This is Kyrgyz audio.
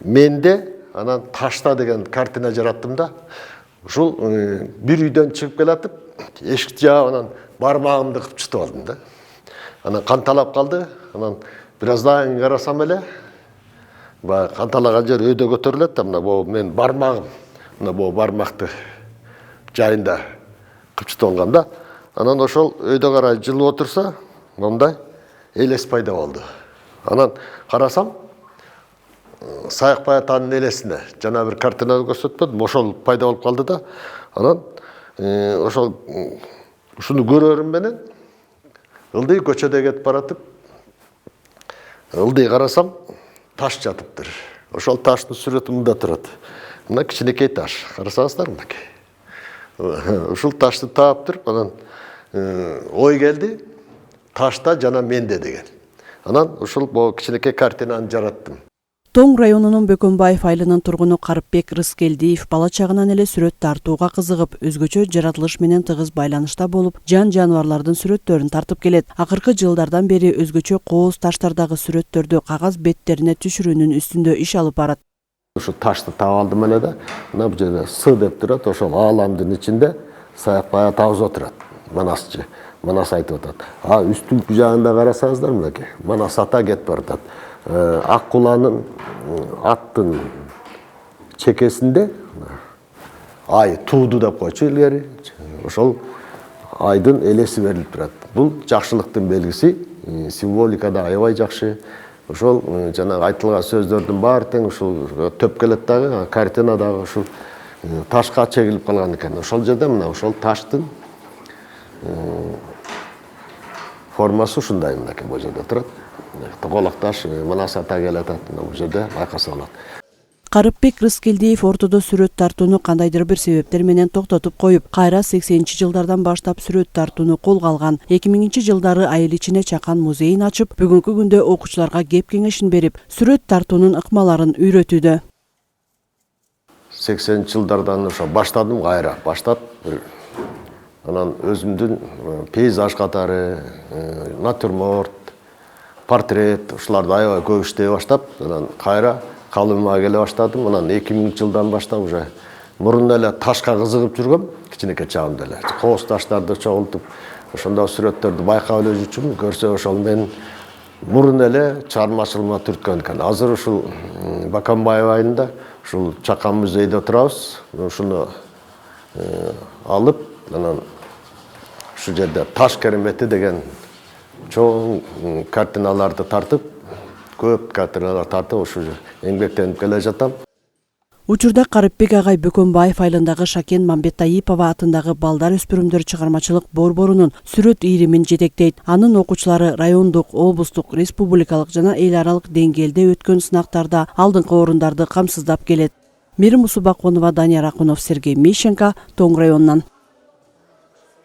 Менде анан Ташта деген картина жараттым да. Ушул бир үйдөн чыгып келатып, эшикти жаап анан бармагымды кыпчытып алдым да. Анан канталап калды. Анан бир аздан кийин карасам эле, баягы канталаган жер өйдө көтөрүлөт да, мына бул мен бармагым. Мына бул бармакты жайында кыпчытып алган да. Анан ошол өйдө карай жылып отурса, мындай элес пайда болду. Анан карасам, Саяк Баятанын элесине жана бир картинада көрсөтпөдүм, ошол пайда болуп калды да. Анан ошол ушуну көрөрүм менен ылдый көчөдө кетип баратып, ылдый карасам, таш жатыптыр. Ошол таштын сүрөтү мында турат. Мына кичинекей таш. Карасаңыздар мынакей. Ушул ташты таап туруп, анан ой келди, ташта жана менде деген. Анан ушул кичинекей картинаны жараттым. Тоң районунун Бөкөнбаев айылынын тургуну Карыпбек Рыскелдиев бала чагынан эле сүрөт тартууга кызыгып, өзгөчө жаратылыш менен тыгыз байланышта болуп, жан-жаныбарлардын сүрөттөрүн тартып келет. Акыркы жылдардан бери өзгөчө кооз таштардагы сүрөттөрдү кагаз беттерине түшүрүүнүн үстүндө иш алып барат. Ушу ташты таап алдым эле да, мына бу жерде С деп турат, ошол ааламдын ичинде Саяк Баятабыз отурат. Манасчы, Манас айтып атат. Үстүнкү жагында карасаңыздар мынакей, Манас ата кетип баратат. Ак куланын аттын чекесинде ай тууду деп койчу илгери. Ошол айдын элеси берилип турат. Бул жакшылыктын белгиси, символикада аябай жакшы. Ошол жанагы айтылган сөздөрдүн баары тең ушул төп келет дагы, картинадагы ушул ташка чегилип калган экен. Ошол жерде мына ошол таштын формасы ушундай мынакей бул жерде турат. Тоголок таш Манас ата келатат, бул жерде байкаса болот. Карыпбек Рыскелдиев ортодо сүрөт тартууну кандайдыр бир себептер менен токтотуп коюп, кайра 80-жылдардан баштап сүрөт тартууну колго алган. 2000-жылдары айыл ичине чакан музейин ачып, бүгүнкү күндө окуучуларга кеп кеңешин берип, сүрөт тартуунун ыкмаларын үйрөтүүдө. 80-жылдардан ошо баштадым кайра. Баштап анан өзүмдүн пейзаж катары, натюрморт, портрет, ушуларды аябай көп иштей баштап, анан кайра калымыма келе баштадым. Анан 2000-жылдан баштап уже мурун эле ташка кызыгып жүргөм, кичинекей чагымда эле. Кооз таштарды чогултуп, ошондо сүрөттөрдү байкап эле жүрчүмүн. Көрсө ошол мен мурун эле чыгармачылыгыма түрткөн экен. Азыр ушул Бөкөнбаев айылында ушул чакан музейде турабыз. Ушуну алып, анан ушу жерде таш керемети деген чоң картиналарды тартып, көп картиналар тартып, ушу эмгектенип келе жатам. Учурда Карыпбек агай Бөкөнбаев айылындагы Шакен Мамбеттайипова атындагы балдар өспүрүмдөр чыгармачылык борборунун сүрөт ийримин жетектейт. Анын окуучулары райондук, облустук, республикалык жана эл аралык деңгээлде өткөн сынактарда алдыңкы орундарды камсыздап келет. Мирим Усубаконова, Данияр Акунов, Сергей Мищенко, Тоң районунан.